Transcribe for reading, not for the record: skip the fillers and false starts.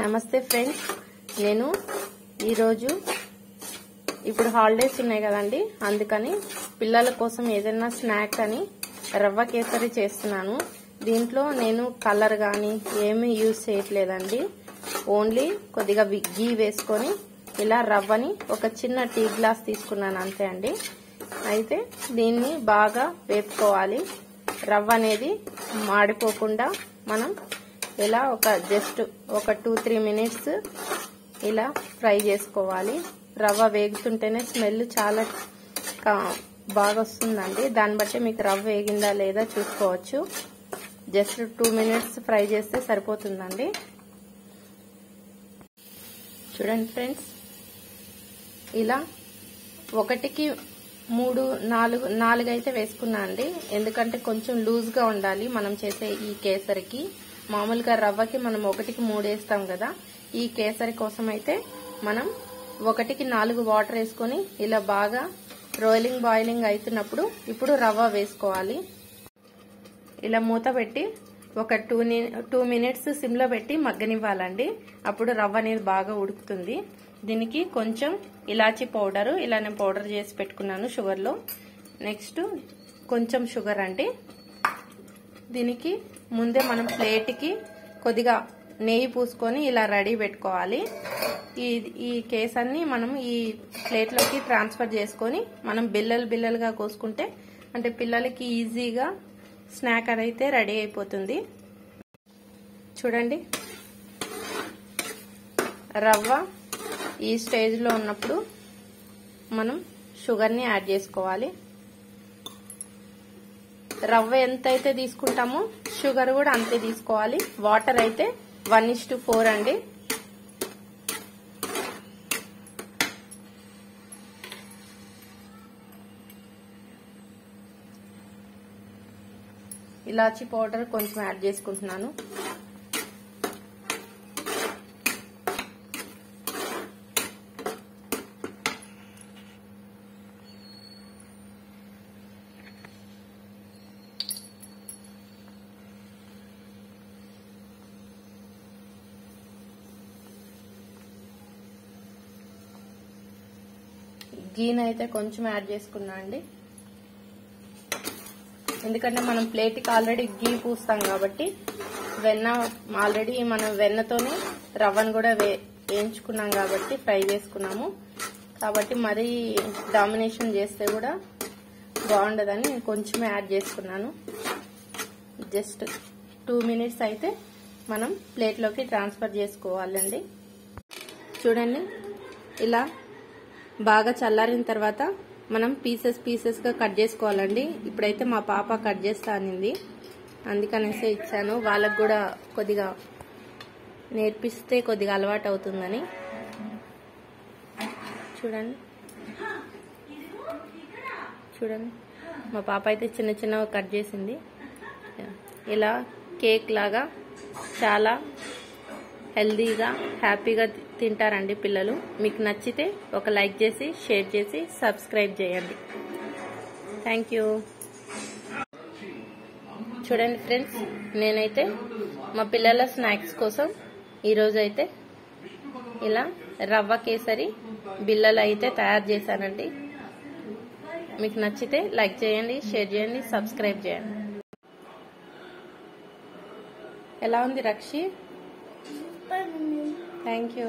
నమస్తే ఫ్రెండ్స్, నేను ఈరోజు ఇప్పుడు హాలిడేస్ ఉన్నాయి కదండి, అందుకని పిల్లల కోసం ఏదైనా స్నాక్ అని రవ్వ కేసరి చేస్తున్నాను. దీంట్లో నేను కలర్ కానీ ఏమీ యూజ్ చేయట్లేదండి. ఓన్లీ కొద్దిగా గీ వేసుకొని ఇలా రవ్వని ఒక చిన్న టీ గ్లాస్ తీసుకున్నాను అంతే అండి. అయితే దీన్ని బాగా వేపుకోవాలి. రవ్వ అనేది మాడిపోకుండా మనం ఇలా జస్ట్ ఒక 2-3 మినిట్స్ ఇలా ఫ్రై చేసుకోవాలి. రవ్వ వేగుతుంటేనే స్మెల్ చాలా బాగా వస్తుందండి. దాన్ని బట్టి మీకు రవ్వ వేగిందా లేదా చూసుకోవచ్చు. జస్ట్ 2 మినిట్స్ ఫ్రై చేస్తే సరిపోతుందండి. చూడండి ఫ్రెండ్స్, ఇలా 1కి 3, 4 అయితే వేసుకున్నా అండి. ఎందుకంటే కొంచెం లూజ్గా ఉండాలి మనం చేసే ఈ కేసరికి. మామూలుగా రవ్వకి మనం 1కి 3 వేస్తాం కదా. ఈ కేసరి కోసం అయితే మనం 1కి 4 వాటర్ వేసుకొని ఇలా బాగా బాయిలింగ్ అవుతున్నప్పుడు ఇప్పుడు రవ్వ వేసుకోవాలి. ఇలా మూత పెట్టి ఒక 2 మినిట్స్ సిమ్లో పెట్టి మగ్గనివ్వాలండి. అప్పుడు రవ్వ అనేది బాగా ఉడుకుతుంది. దీనికి కొంచెం ఇలాచీ పౌడర్ ఇలా నేను పౌడర్ చేసి పెట్టుకున్నాను షుగర్లో. నెక్స్ట్ కొంచెం షుగర్ అండి. దీనికి ముందే మనం ప్లేట్కి కొద్దిగా నెయ్యి పూసుకొని ఇలా రెడీ పెట్టుకోవాలి. ఈ కేసర్ని మనం ఈ ప్లేట్లోకి ట్రాన్స్ఫర్ చేసుకొని మనం బిల్లలుగా కోసుకుంటే అంటే పిల్లలకి ఈజీగా స్నాక్ అయితే రెడీ అయిపోతుంది. చూడండి, రవ్వ ఈ స్టేజ్లో ఉన్నప్పుడు మనం షుగర్ని యాడ్ చేసుకోవాలి. రవ్వ ఎంత అయితే తీసుకుంటామో షుగర్ కూడా అంతే తీసుకోవాలి. వాటర్ అయితే 1:4 అండి. ఇలాచీ పౌడర్ కొంచెం యాడ్ చేసుకుంటున్నాను. గీని అయితే కొంచెం యాడ్ చేసుకున్నా అండి. ఎందుకంటే మనం ప్లేట్కి ఆల్రెడీ గీ పూస్తాం కాబట్టి వెన్న ఆల్రెడీ మనం వెన్నతోనే రవ్వను కూడా వేయించుకున్నాం కాబట్టి ఫ్రై చేసుకున్నాము కాబట్టి మరీ డామినేషన్ చేస్తే కూడా బాగుండదని నేను కొంచెమే యాడ్ చేసుకున్నాను. జస్ట్ 2 మినిట్స్ అయితే మనం ప్లేట్లోకి ట్రాన్స్ఫర్ చేసుకోవాలండి. చూడండి, ఇలా బాగా చల్లారిన తర్వాత మనం పీసెస్గా కట్ చేసుకోవాలండి. ఇప్పుడైతే మా పాప కట్ చేస్తా అనింది, అందుకనేసే ఇచ్చాను. వాళ్ళకు కూడా కొద్దిగా నేర్పిస్తే కొద్దిగా అలవాటు అవుతుందని. చూడండి మా పాప అయితే చిన్నగా కట్ చేసింది. ఇలా కేక్ లాగా చాలా హెల్దీగా హ్యాపీగా తింటారండి పిల్లలు. మీకు నచ్చితే ఒక లైక్ చేసి షేర్ చేసి సబ్స్క్రైబ్ చేయండి. Thank you. చూడండి ఫ్రెండ్స్, నేనైతే మా పిల్లల స్నాక్స్ కోసం ఈరోజు అయితే ఇలా రవ్వ కేసరి బిళ్ళలు అయితే తయారు చేశానండి. మీకు నచ్చితే లైక్ చేయండి, షేర్ చేయండి, సబ్స్క్రైబ్ చేయండి. ఎలా ఉంది రక్షి? Thank you.